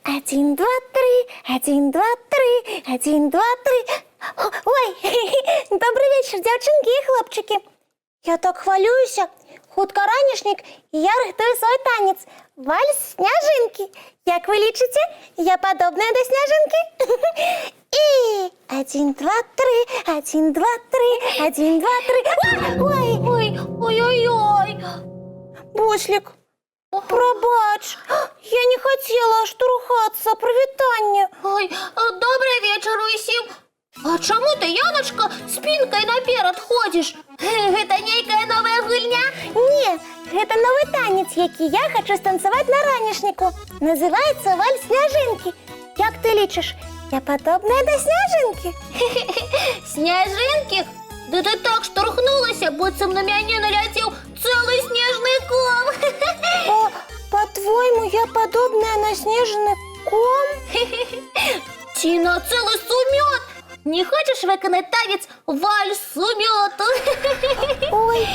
Один, два, три, один, два, три, один, два, три. Ой, добрый вечер, девчонки и хлопчики. Я так хвалююся. Хутка ранішнік, і я рихтую свой танец. Вальс сняжинки. Як ви лічите, я подобная до сняжинки? И один, два, три, один, два, три, один, два, три. Ой, ой, ой-ой-ой. Буслик, пробач, я не хотела штурхаться, привітання. Ой, добрый вечер усім. А чому ти, Яночка, спинкой наперед ходиш? Гэта нейкая новая гульня? Не, гэта новый танец, який я хочу станцевать на ранішніку. Називається вальс сняжинки. Як ти лічиш, я подобная до сняжинки? Сняжинки? Да ти так штурхнулася, буцім на мяне наляцеў цэлы снежный ком. О, по-твоему, я подобная на снежный ком? Ці на цэлы сумёт? Не хочешь выканаць танец вальс сумёту? Ой,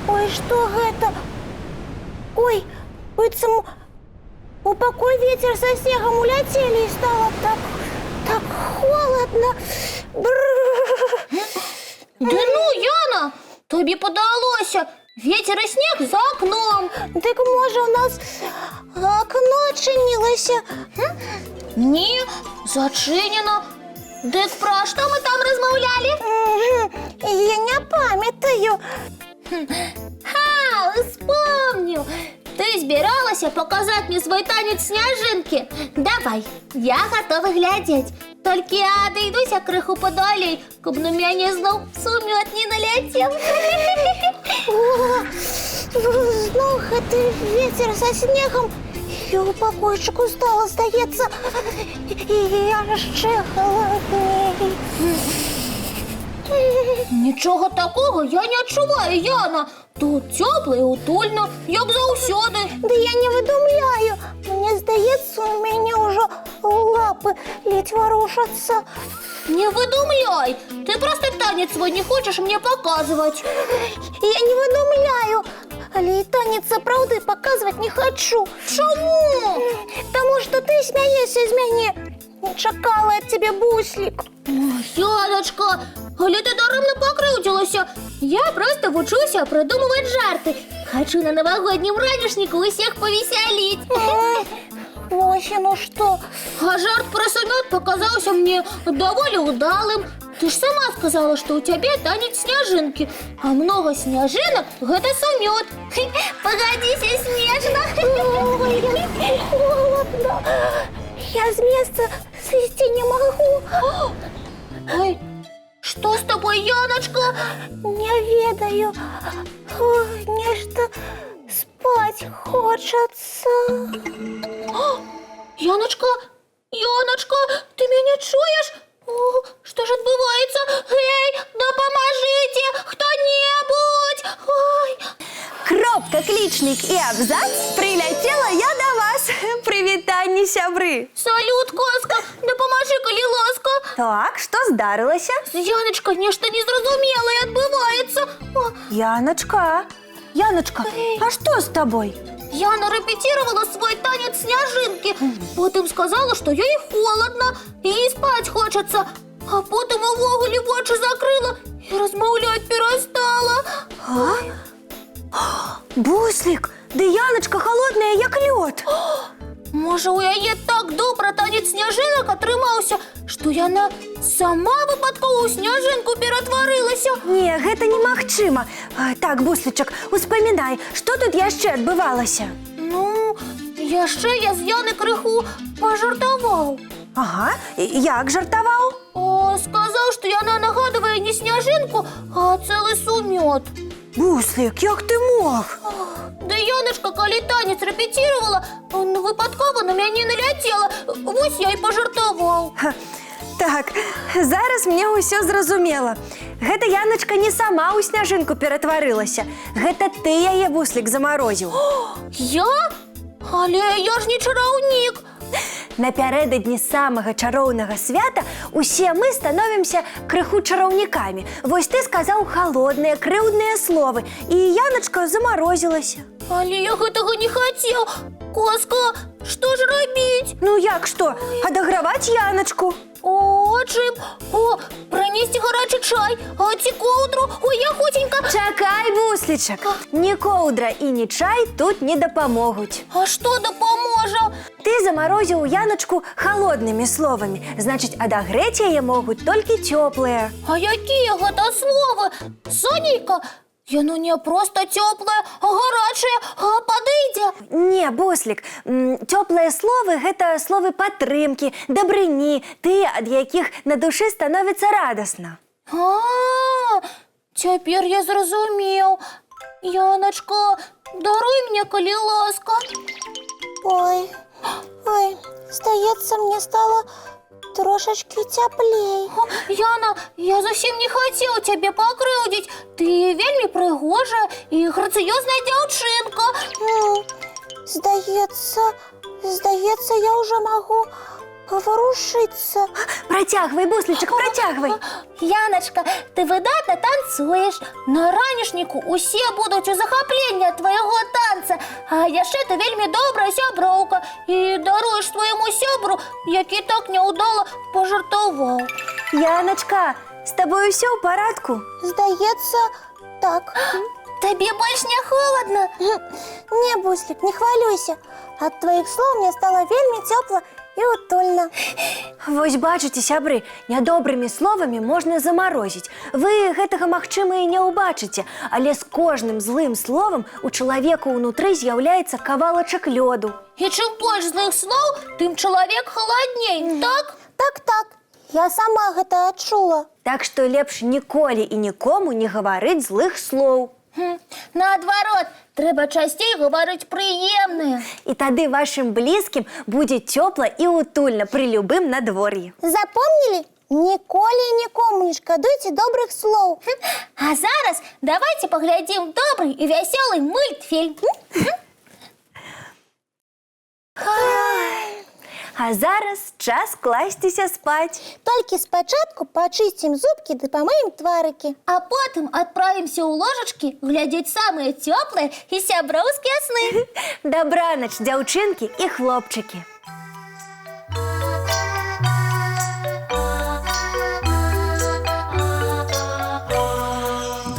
ой, что гэта? Ой, быццам у пакой ветер со снегом уляцелі і стало так холодно. Да ну, Яна, тобі подалося. Ветер і сніг за окном. Так може у нас окно адчинилося? Ні, зачинено. Дык пра што мы там размаўлялі? Я не памятаю. Вспомню. Ты збіралася показать мне свой танец сняжинки. Давай, я готова глядзець. Толькі я адыдуся крыху падалей, каб на мяне зноў сумёт не наляцеў. Зноў гэты ветер со снегом. І у пакойчыку стало, здаецца, яшчэ халадней. Нічого такого я не адчуваю, Яна. Тут цёпла і утульна, як заўсёды. Да я не выдумляю. Мне здаецца, у мяне ўжо лапы ледь ворушатся. Не выдумляй. Ты просто танец свой не хочешь мне показывать. Я не выдумляю. Але і танец сапраўды показывать не хочу. Чому? Потому что ты смяешься з мяне. Не чакала ад тебе, Буслик. Яночка, але ты дарэмна пакрыўдзілася. Я просто вучуся придумывать жарты. Хочу на новогоднем ранішніку усіх повеселить. Ось ну что. А жарт про сумёт показался мне довольно удалым. Ты ж сама сказала, что у тебя танец снежинки. А много снежинок – это сумёт. Погодися, снежно. Ой, холодно. Я с места сойти не могу. Ой, что с тобой, Яночка? Не ведаю. Ой, нечто спать хочется. Яночка, Яночка, ты меня чуешь? О, что же отбывается? Эй, допоможите, кто-нибудь! Ой. Кропка, клічнік і абзац, прилетела я до вас. Привітання, сябри. Салют, казка, допоможи, коли ласка. Так, що здарилося? Яночка, нечто незразумелое отбывается. О, Яночка, а що з тобою? Яна репетировала свой танец сняжинки. Потом сказала, что ей холодно и спать хочется. А потом увогуле в очі закрила и размовлять перестала. Буслик, да Яночка холодная, як лед. Може, у яе так добра танец сняжинок атрымаўся, што яна сама выпадкова ў сняжынку ператварылася. Не, гэта немагчыма. Так, Буслічак, успамінай, што тут яшчэ адбывалася? Ну, яшчэ я з Яны крыху пажартаваў. Ага, як жартаваў? Сказаў, што яна нагадвае не сняжынку, а цэлы сумёт. Буслик, як ты мог? Да Яночка, калі танец рэпетировала, выпадкова на мяне наляцела. Вось я і пажартаваў. Так, зараз мне ўсё зразумела. Гэта Яночка не сама ў сняжынку ператварылася. Гэта ты яе, Буслік, замарозіў. Я? Але я ж не чараўнік. Напярэдадні самага чароўнага свята усе мы становімся крыху чараўнікамі. Вось ты сказаў халодныя, крыўдныя словы, і Яночка замарозілася. Але я гэтага не хацеў. Коска, што ж рабіць? Ну як што? Адаграваць Яночку. О, чым? О, прынесці гарачы чай, а ці коўдру? Ой, я хуценька. Чакай, Буслічак. Ні коўдра і ні чай тут не дапамогуць. А што дапаможа? Ты замарозіў Яночку халоднымі словамі. Значыць, адагрэць яе могуць толькі цёплыя. А якія гэта словы? Сонейка, яно не проста цёплае, а гарачае, а падыдзе. Не, Буслік, цёплыя словы – гэта словы падтрымкі, дабрыні, тыя, ад якіх на душы становіцца радасна. Цяпер я зразумеў. Яначка, даруй мне, калі ласка. Ой, здаецца, мне стало трошечки цяплей. Яна, я зусім не хацеў цябе пакрыўдзіць. Ты вельмі прыгожая і грацыёзная дзяўчынка. Здаецца, я ўжо магу паварушыцца. Працягвай, Буслічак, працягвай. Яначка, ты выдатна танцуеш. На ранішніку усе будуць у захапленні ад твайго танца. А яшчэ ты вельмі добрая сяброўка і даруеш свайму сябру, які так няўдала пажартаваў. Яночка, з табой усё ў парадку? Здаецца, так. Табе больш не холадна? Не, Буслік, не хвалюйся. Ад тваіх слоў мне стало вельмі цёпла і утульна. Вось бачыце, сябры, нядобрымі словамі можна замарозіць. Вы гэтага, магчыма, і не ўбачыце, але з кожным злым словам у чалавека ўнутры з'яўляецца кавалачак лёду. І чым больш злых слоў, тым чалавек халадней, так? Так, я сама гэта адчула. Так што лепш ніколі і нікому не гаварыць злых слоў. Наадварот, трэба часцей гаварыць прыемнае. І тады вашым блізкім будзе цёпла і утульна пры любым надвор'і. Запомнілі? Ніколі і нікому не шкадуйце добрых слоў. А зараз давайце паглядзім добры і вясёлы мультфільм. А зараз час класціся спаць. Толькі спачатку пачысцім зубкі ды памыем тварыкі. А потым адправімся ў ложачкі глядзець самыя цёплыя і сяброўскія сны. Дабранач, дзяўчынкі і хлопчыкі.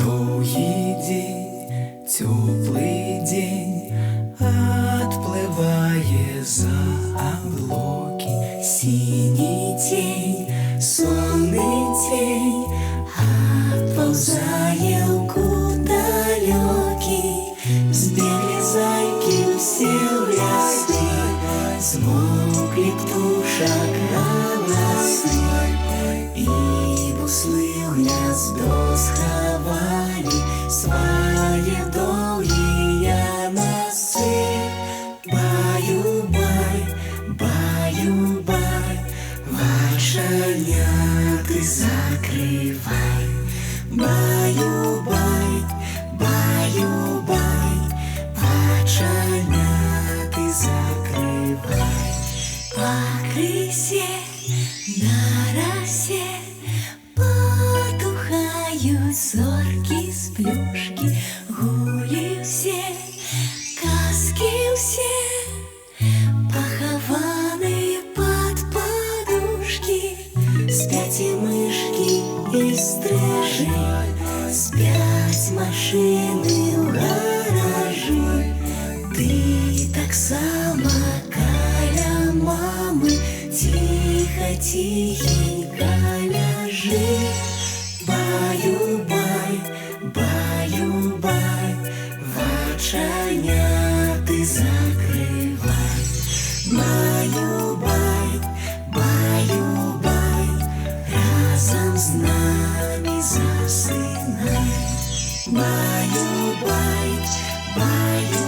Доўгі дзень, цёплы дзень, адплывае за аблокі. Сіні цень, сонны цень, адпаўзае ў кут далёкі. Збеглі зайкі ўсе ў ляскі, змоўклі птушак галасы, і буслы ў гняздо схавалі свае доўгія носы. Баю-бай, баю-бай, вачаняты закрывай. Баю-бай, баю-бай, вачаняты закрывай. Пакрысе, на расе потухаюць зоркі з плюшкі. Гулі ўсе, казкі ўсе, пахаваныя пад падушкі. Спяць і мышкі, і стрыжы, спяць машыны ў гаражы. Ты таксама каля мамы ціха-ціхенька ляжы. Баю-бай, баю-бай, вачаняты закрывай. Баю-бай, баю-бай, разам з намі засынай. Баю-бай, баю-бай.